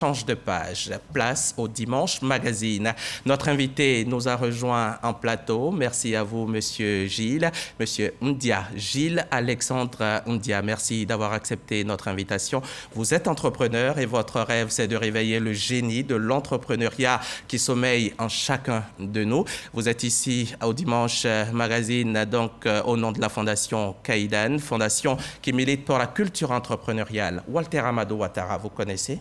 Change de page, place au Dimanche Magazine. Notre invité nous a rejoint en plateau. Merci à vous, Monsieur Gilles. Monsieur Ndia, Gilles Alexandre Ndia, merci d'avoir accepté notre invitation. Vous êtes entrepreneur et votre rêve, c'est de réveiller le génie de l'entrepreneuriat qui sommeille en chacun de nous. Vous êtes ici au Dimanche Magazine, donc au nom de la Fondation Kaidan, fondation qui milite pour la culture entrepreneuriale. Walter Amadou Ouattara, vous connaissez?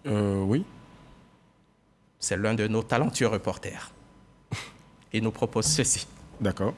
Oui. C'est l'un de nos talentueux reporters. Il nous propose ceci. D'accord.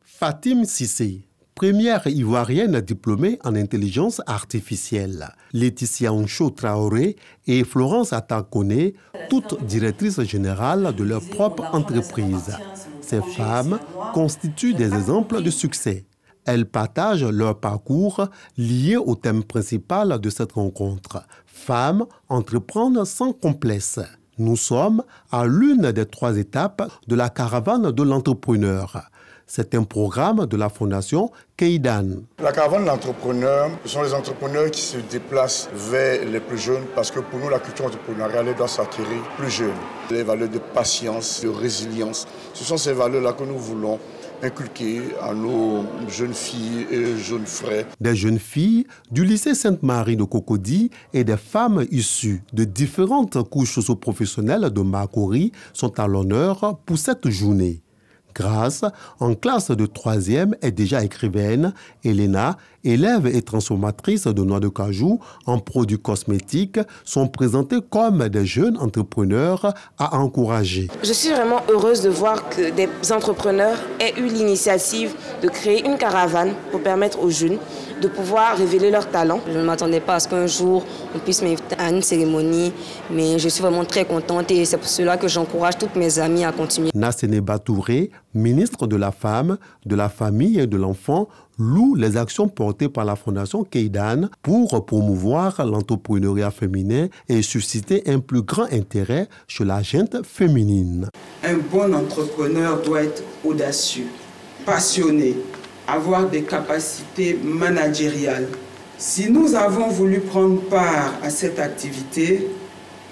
Fatim Cissé, première ivoirienne diplômée en intelligence artificielle. Laetitia Oncho Traoré et Florence Atakone, toutes directrices générales de leur propre entreprise. Ces femmes constituent des exemples de succès. Elles partagent leur parcours lié au thème principal de cette rencontre. Femmes entreprendre sans complexe. Nous sommes à l'une des 3 étapes de la caravane de l'entrepreneur. C'est un programme de la Fondation Kaidan. La caravane de l'entrepreneur, ce sont les entrepreneurs qui se déplacent vers les plus jeunes parce que pour nous, la culture entrepreneuriale doit s'acquérir plus jeune. Les valeurs de patience, de résilience, ce sont ces valeurs-là que nous voulons inculquer à nos jeunes filles et jeunes frères. Des jeunes filles du lycée Sainte-Marie de Cocody et des femmes issues de différentes couches socio-professionnelles de Makori sont à l'honneur pour cette journée. Grace, en classe de 3e, est déjà écrivaine. Elena, élève et transformatrice de noix de cajou en produits cosmétiques, sont présentées comme des jeunes entrepreneurs à encourager. Je suis vraiment heureuse de voir que des entrepreneurs aient eu l'initiative de créer une caravane pour permettre aux jeunes de pouvoir révéler leurs talents. Je ne m'attendais pas à ce qu'un jour on puisse m'inviter à une cérémonie, mais je suis vraiment très contente et c'est pour cela que j'encourage toutes mes amies à continuer. Nassene Batouré, ministre de la Femme, de la Famille et de l'Enfant, loue les actions portées par la Fondation Kaidan pour promouvoir l'entrepreneuriat féminin et susciter un plus grand intérêt chez la gente féminine. Un bon entrepreneur doit être audacieux, passionné, avoir des capacités managériales. Si nous avons voulu prendre part à cette activité,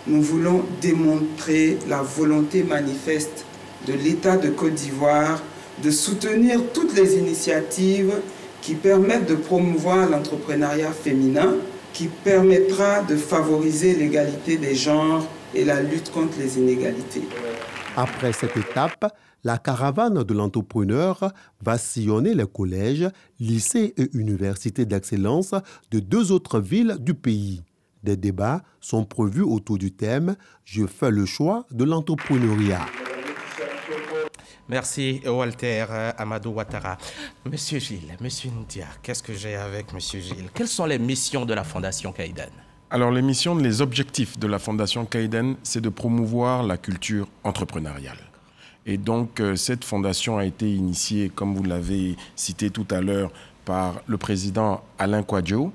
nous voulons démontrer la volonté manifeste de l'État de Côte d'Ivoire de soutenir toutes les initiatives qui permettent de promouvoir l'entrepreneuriat féminin, qui permettra de favoriser l'égalité des genres et la lutte contre les inégalités. Après cette étape, la caravane de l'entrepreneur va sillonner les collèges, lycées et universités d'excellence de 2 autres villes du pays. Des débats sont prévus autour du thème « Je fais le choix de l'entrepreneuriat ». Merci Walter Amadou Ouattara. Monsieur Gilles, Monsieur Ndia, qu'est-ce que j'ai avec Monsieur Gilles? Quelles sont les missions de la Fondation Kaidan? Alors, les missions, les objectifs de la Fondation Kaidan, c'est de promouvoir la culture entrepreneuriale. Et donc, cette fondation a été initiée, comme vous l'avez cité tout à l'heure, par le président Alain Kouadio,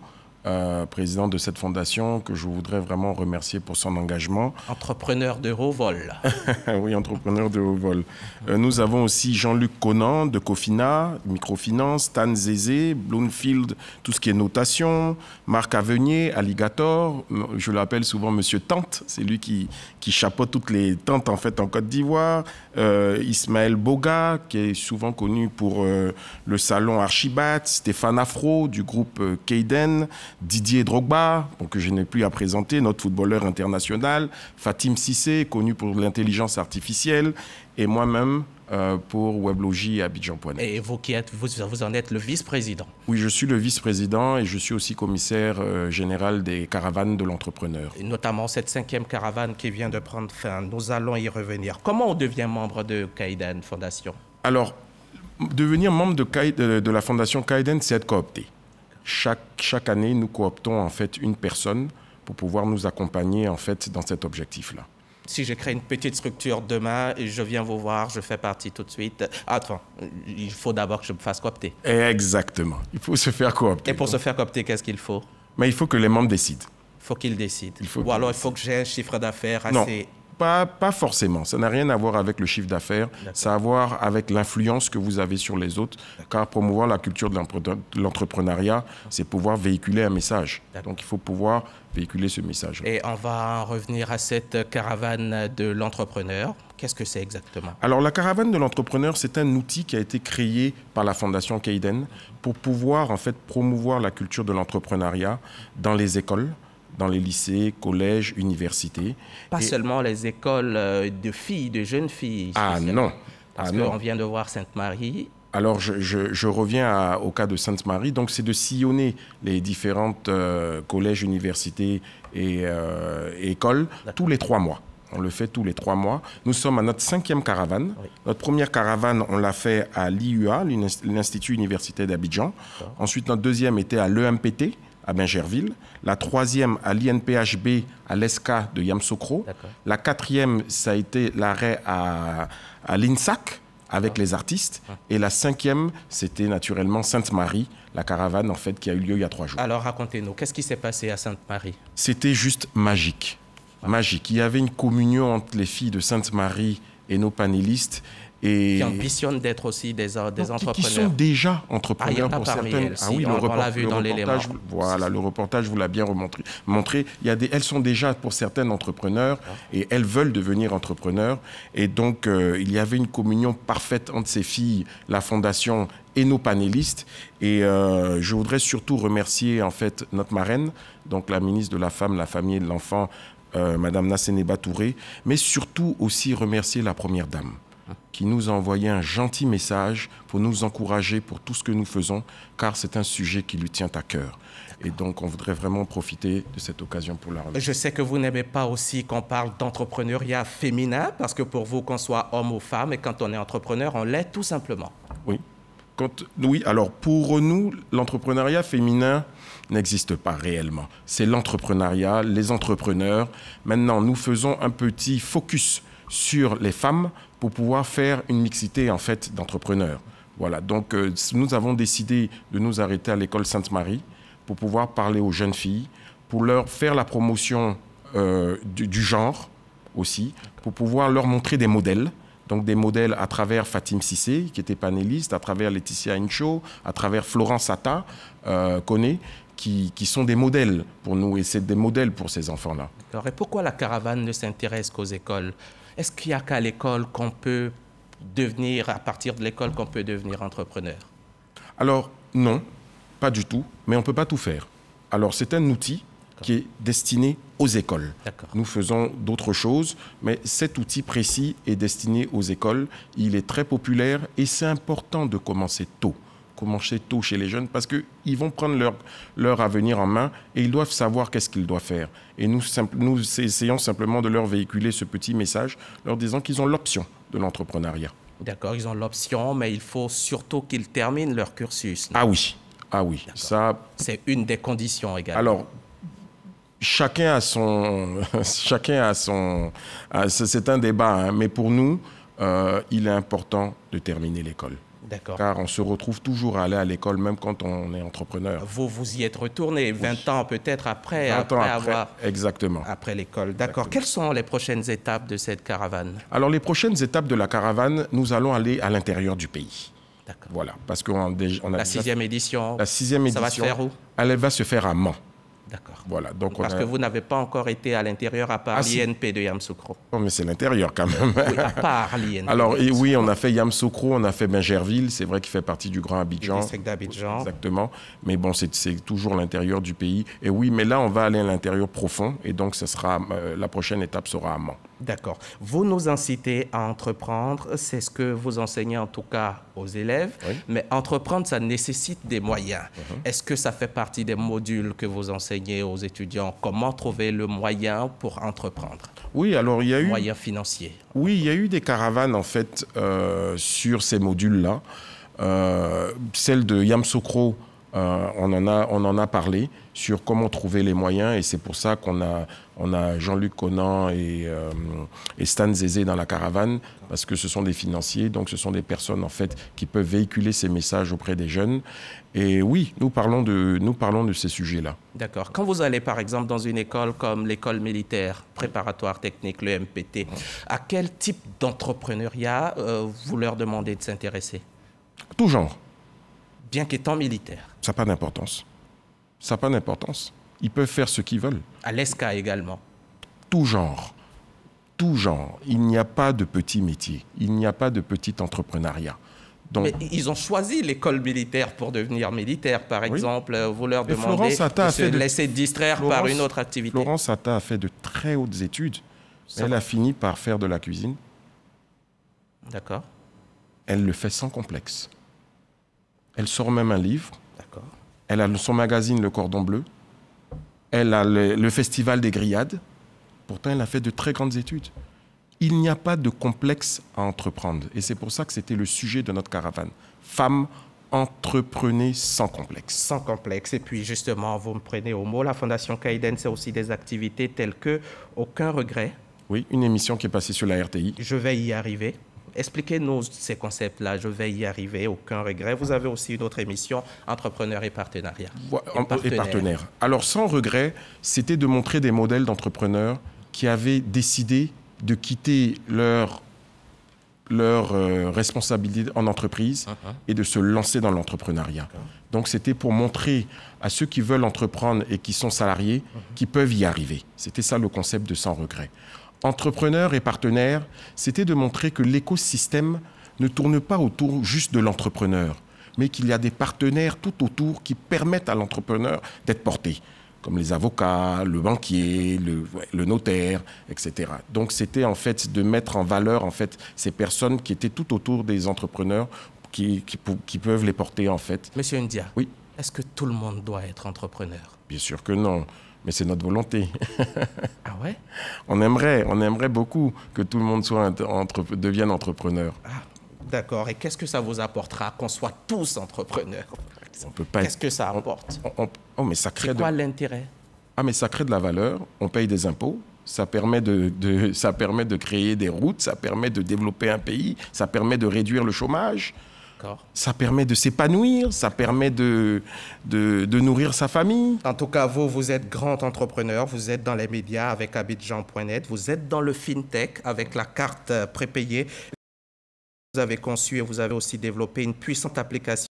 président de cette fondation, que je voudrais vraiment remercier pour son engagement. Entrepreneur de haut vol. Oui, entrepreneur de haut vol. Nous avons aussi Jean-Luc Conan de Cofina, Microfinance, Tan Zézé, Bloomfield, tout ce qui est notation, Marc Avenier, Alligator, je l'appelle souvent Monsieur Tante, c'est lui qui chapeaute toutes les tentes en fait en Côte d'Ivoire, Ismaël Boga, qui est souvent connu pour le salon Archibat, Stéphane Afro du groupe Kaidan, Didier Drogba, que je n'ai plus à présenter, notre footballeur international, Fatim Cissé, connu pour l'intelligence artificielle, et moi-même pour Weblogie à Abidjan-Poinet. Et vous vous en êtes le vice-président? Oui, je suis le vice-président et je suis aussi commissaire général des caravanes de l'entrepreneur. Et notamment cette 5e caravane qui vient de prendre fin. Nous allons y revenir. Comment on devient membre de Kaidan Fondation? Alors, devenir membre de la Fondation Kaidan, c'est être coopté. Chaque année, nous cooptons en fait une personne pour pouvoir nous accompagner en fait dans cet objectif-là. Si je crée une petite structure demain, je viens vous voir, je fais partie tout de suite. Attends, il faut d'abord que je me fasse coopter. Exactement. Il faut se faire coopter. Et pour se faire coopter, qu'est-ce qu'il faut? Mais il faut que les membres décident. Il faut qu'ils décident. Ou alors il faut que j'ai un chiffre d'affaires assez... Pas forcément. Ça n'a rien à voir avec le chiffre d'affaires. Ça a à voir avec l'influence que vous avez sur les autres. Car promouvoir la culture de l'entrepreneuriat, c'est pouvoir véhiculer un message. Donc, il faut pouvoir véhiculer ce message. Et on va en revenir à cette caravane de l'entrepreneur. Qu'est-ce que c'est exactement? Alors, la caravane de l'entrepreneur, c'est un outil qui a été créé par la Fondation Kayden pour pouvoir, en fait, promouvoir la culture de l'entrepreneuriat dans les écoles, dans les lycées, collèges, universités. Pas seulement les écoles de filles, de jeunes filles. Ah non. Parce qu'on vient de voir Sainte-Marie. Alors, je reviens au cas de Sainte-Marie. Donc, c'est de sillonner les différentes collèges, universités et écoles tous les 3 mois. On le fait tous les 3 mois. Nous sommes à notre 5e caravane. Oui. Notre première caravane, on l'a fait à l'IUA, l'Institut universitaire d'Abidjan. Ensuite, notre deuxième était à l'EMPT, à Bingerville. La 3e à l'INPHB, à l'ESCA de Yamoussoukro. La 4e, ça a été l'arrêt à l'INSAC, avec les artistes. Et la 5e, c'était naturellement Sainte-Marie, la caravane en fait qui a eu lieu il y a 3 jours. Alors racontez-nous, qu'est-ce qui s'est passé à Sainte-Marie? C'était juste magique. Magique. Il y avait une communion entre les filles de Sainte-Marie et nos panélistes. Et qui ambitionnent d'être aussi des entrepreneurs. Qui sont déjà entrepreneurs pour certaines. Ah oui, on l'a vu dans l'élément. Voilà, le reportage vous l'a bien montré. Elles sont déjà pour certaines entrepreneurs et elles veulent devenir entrepreneurs. Et donc, il y avait une communion parfaite entre ces filles, la Fondation et nos panélistes. Et je voudrais surtout remercier en fait notre marraine, donc la ministre de la Femme, la Famille et de l'Enfant, Madame Nasseneba Touré, mais surtout aussi remercier la Première Dame, qui nous a envoyé un gentil message pour nous encourager pour tout ce que nous faisons, car c'est un sujet qui lui tient à cœur. Et donc, on voudrait vraiment profiter de cette occasion pour la remercier. Je sais que vous n'aimez pas aussi qu'on parle d'entrepreneuriat féminin, parce que pour vous, qu'on soit homme ou femme, et quand on est entrepreneur, on l'est tout simplement. Oui. Oui, alors pour nous, l'entrepreneuriat féminin n'existe pas réellement. C'est l'entrepreneuriat, les entrepreneurs. Maintenant, nous faisons un petit focus sur les femmes pour pouvoir faire une mixité en fait d'entrepreneurs. Voilà, donc nous avons décidé de nous arrêter à l'école Sainte-Marie pour pouvoir parler aux jeunes filles, pour leur faire la promotion du genre aussi, pour pouvoir leur montrer des modèles. Donc des modèles à travers Fatim Cissé, qui était panéliste, à travers Laetitia Incho, à travers Florence Atta, qui sont des modèles pour nous, et c'est des modèles pour ces enfants-là. Et pourquoi la caravane ne s'intéresse qu'aux écoles? Est-ce qu'il n'y a qu'à l'école qu'on peut devenir, à partir de l'école, qu'on peut devenir entrepreneur? Alors, non, pas du tout, mais on ne peut pas tout faire. Alors, c'est un outil qui est destiné aux écoles. Nous faisons d'autres choses, mais cet outil précis est destiné aux écoles. Il est très populaire et c'est important de commencer tôt chez les jeunes, parce qu'ils vont prendre leur avenir en main et ils doivent savoir qu'est-ce qu'ils doivent faire. Et nous essayons simplement de leur véhiculer ce petit message, leur disant qu'ils ont l'option de l'entrepreneuriat. D'accord, ils ont l'option, mais il faut surtout qu'ils terminent leur cursus. Non? Ah oui. Ça, c'est une des conditions également. Alors, chacun a son... c'est un débat, hein, mais pour nous, il est important de terminer l'école. Car on se retrouve toujours à aller à l'école, même quand on est entrepreneur. Vous y êtes retourné 20 ans peut-être après, exactement. Après l'école. D'accord. Quelles sont les prochaines étapes de cette caravane? Alors, les prochaines étapes de la caravane, nous allons aller à l'intérieur du pays. D'accord. Voilà, parce qu'on a la 6e édition. La 6e édition. Ça va se faire où? Elle va se faire à Mans. D'accord. Voilà, donc parce que vous n'avez pas encore été à l'intérieur, à part l'INP de Yamoussoukro. Non, mais c'est l'intérieur quand même. Oui, à part l'INP. Alors, oui, on a fait Yamoussoukro, on a fait Bingerville, c'est vrai qu'il fait partie du Grand Abidjan. Le district d'Abidjan. Exactement. Mais bon, c'est toujours l'intérieur du pays. Et oui, mais là, on va aller à l'intérieur profond. Et donc, la prochaine étape sera à Mans. D'accord. Vous nous incitez à entreprendre, c'est ce que vous enseignez en tout cas aux élèves, oui. Mais entreprendre, ça nécessite des moyens. Est-ce que ça fait partie des modules que vous enseignez aux étudiants? Comment trouver le moyen pour entreprendre? Oui, alors il y a eu... Moyens financiers. Oui, il y a eu des caravanes en fait sur ces modules-là. Celle de Yamoussoukro On en a parlé sur comment trouver les moyens et c'est pour ça qu'on a Jean-Luc Conan et Stan Zézé dans la caravane parce que ce sont des financiers, donc ce sont des personnes en fait qui peuvent véhiculer ces messages auprès des jeunes. Et oui, nous parlons de ces sujets-là. D'accord. Quand vous allez par exemple dans une école comme l'école militaire préparatoire technique, le MPT, à quel type d'entrepreneuriat vous leur demandez de s'intéresser? Tout genre. Bien qu'étant militaire. Ça n'a pas d'importance. Ça n'a pas d'importance. Ils peuvent faire ce qu'ils veulent. À l'ESCA également. Tout genre. Tout genre. Il n'y a pas de petit métier. Il n'y a pas de petit entrepreneuriat. Donc, mais ils ont choisi l'école militaire pour devenir militaire, par exemple. Vous leur mais demandez de se laisser distraire par une autre activité. Florence Atta a fait de très hautes études. Elle a fini par faire de la cuisine. D'accord. Elle le fait sans complexe. Elle sort même un livre. D'accord. Elle a son magazine Le Cordon Bleu. Elle a le Festival des Grillades. Pourtant, elle a fait de très grandes études. Il n'y a pas de complexe à entreprendre. Et c'est pour ça que c'était le sujet de notre caravane. Femmes, entreprenez sans complexe. Sans complexe. Et puis, justement, vous me prenez au mot. La Fondation Kayden, c'est aussi des activités telles que Aucun regret. Oui, une émission qui est passée sur la RTI. Je vais y arriver. Expliquez-nous ces concepts-là. Je vais y arriver, aucun regret. Vous avez aussi une autre émission, Entrepreneurs et partenariats. Et partenaires. Alors, sans regret, c'était de montrer des modèles d'entrepreneurs qui avaient décidé de quitter leur responsabilité en entreprise et de se lancer dans l'entrepreneuriat. Donc, c'était pour montrer à ceux qui veulent entreprendre et qui sont salariés qu'ils peuvent y arriver. C'était ça le concept de Sans regret. Entrepreneurs et partenaires, c'était de montrer que l'écosystème ne tourne pas autour juste de l'entrepreneur, mais qu'il y a des partenaires tout autour qui permettent à l'entrepreneur d'être porté, comme les avocats, le banquier, le notaire, etc. Donc, c'était en fait de mettre en valeur en fait ces personnes qui étaient tout autour des entrepreneurs qui peuvent les porter en fait. Monsieur Ndia, oui. Est-ce que tout le monde doit être entrepreneur? Bien sûr que non. Mais c'est notre volonté. Ah ouais? On aimerait beaucoup que tout le monde devienne entrepreneur. Ah, d'accord. Et qu'est-ce que ça vous apportera qu'on soit tous entrepreneurs? On peut pas. Qu'est-ce que ça apporte? Mais ça crée c'est quoi l'intérêt? Ah, mais ça crée de la valeur. On paye des impôts. Ça permet ça permet de créer des routes. Ça permet de développer un pays. Ça permet de réduire le chômage. Ça permet de s'épanouir, ça permet de nourrir sa famille. En tout cas, vous êtes grand entrepreneur, vous êtes dans les médias avec Abidjan.net, vous êtes dans le FinTech avec la carte prépayée. Vous avez conçu et vous avez aussi développé une puissante application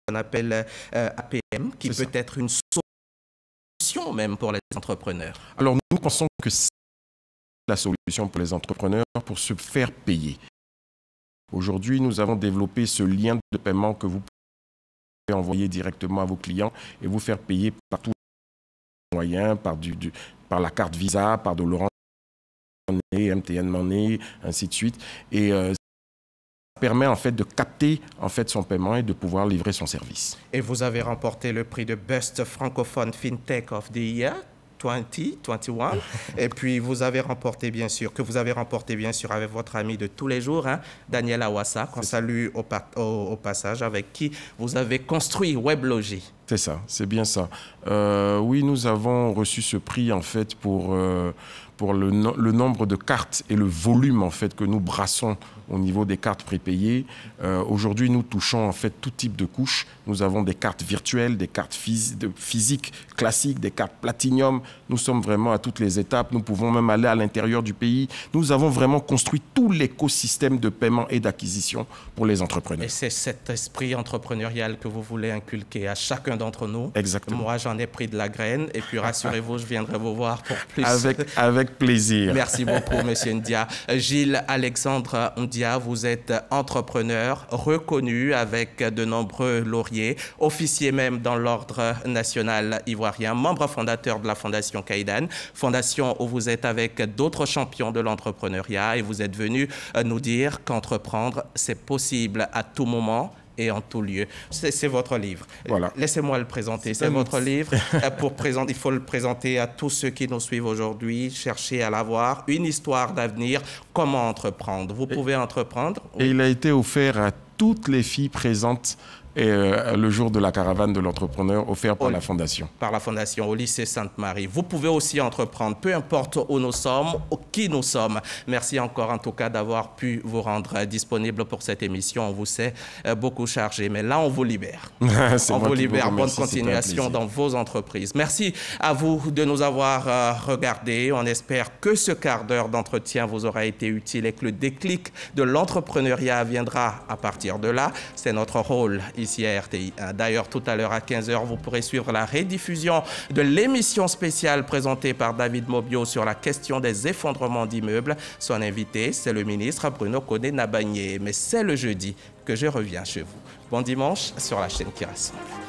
qu'on appelle APM, qui peut être une solution même pour les entrepreneurs. Alors, nous pensons que c'est la solution pour les entrepreneurs pour se faire payer. Aujourd'hui, nous avons développé ce lien de paiement que vous pouvez envoyer directement à vos clients et vous faire payer par tous les moyens, par la carte Visa, par de l'Orange Money, MTN Money, ainsi de suite. Et ça permet en fait de capter en fait son paiement et de pouvoir livrer son service. Et vous avez remporté le prix de Best Francophone FinTech of the Year 2021. Et puis vous avez remporté bien sûr avec votre ami de tous les jours, Daniel Awassa, qu'on salue au passage, avec qui vous avez construit WebLogi. C'est ça, c'est bien ça. Oui, nous avons reçu ce prix en fait pour le nombre de cartes et le volume en fait que nous brassons au niveau des cartes prépayées. Aujourd'hui, nous touchons en fait tout type de couches. Nous avons des cartes virtuelles, des cartes physiques classiques, des cartes Platinum. Nous sommes vraiment à toutes les étapes. Nous pouvons même aller à l'intérieur du pays. Nous avons vraiment construit tout l'écosystème de paiement et d'acquisition pour les entrepreneurs. Et c'est cet esprit entrepreneurial que vous voulez inculquer à chacun d'entre nous. Exactement. Moi, j'en ai pris de la graine. Et puis, rassurez-vous, je viendrai vous voir pour plus. Avec plaisir. Merci beaucoup, Monsieur Ndia. Gilles Alexandre Ndia, vous êtes entrepreneur reconnu avec de nombreux lauriers, officier même dans l'Ordre national ivoirien, membre fondateur de la Fondation Kayden, fondation où vous êtes avec d'autres champions de l'entrepreneuriat et vous êtes venu nous dire qu'entreprendre, c'est possible à tout moment et en tout lieu. C'est votre livre. Voilà. Laissez-moi le présenter. C'est votre livre. Il faut le présenter à tous ceux qui nous suivent aujourd'hui. Cherchez à l'avoir. Une histoire d'avenir. Comment entreprendre? Vous pouvez entreprendre. Et il a été offert à toutes les filles présentes et le jour de la caravane de l'entrepreneur offert par la Fondation. Par la Fondation au lycée Sainte-Marie. Vous pouvez aussi entreprendre, peu importe où nous sommes, ou qui nous sommes. Merci encore en tout cas d'avoir pu vous rendre disponible pour cette émission. On vous sait beaucoup chargé, mais là on vous libère. On vous libère. Bonne continuation dans vos entreprises. Merci à vous de nous avoir regardés. On espère que ce quart d'heure d'entretien vous aura été utile et que le déclic de l'entrepreneuriat viendra à partir de là. C'est notre rôle ici à RTI. D'ailleurs, tout à l'heure à 15h, vous pourrez suivre la rediffusion de l'émission spéciale présentée par David Mobio sur la question des effondrements d'immeubles. Son invité, c'est le ministre Bruno Koné-Nabagné. Mais c'est le jeudi que je reviens chez vous. Bon dimanche sur la chaîne qui rassemble.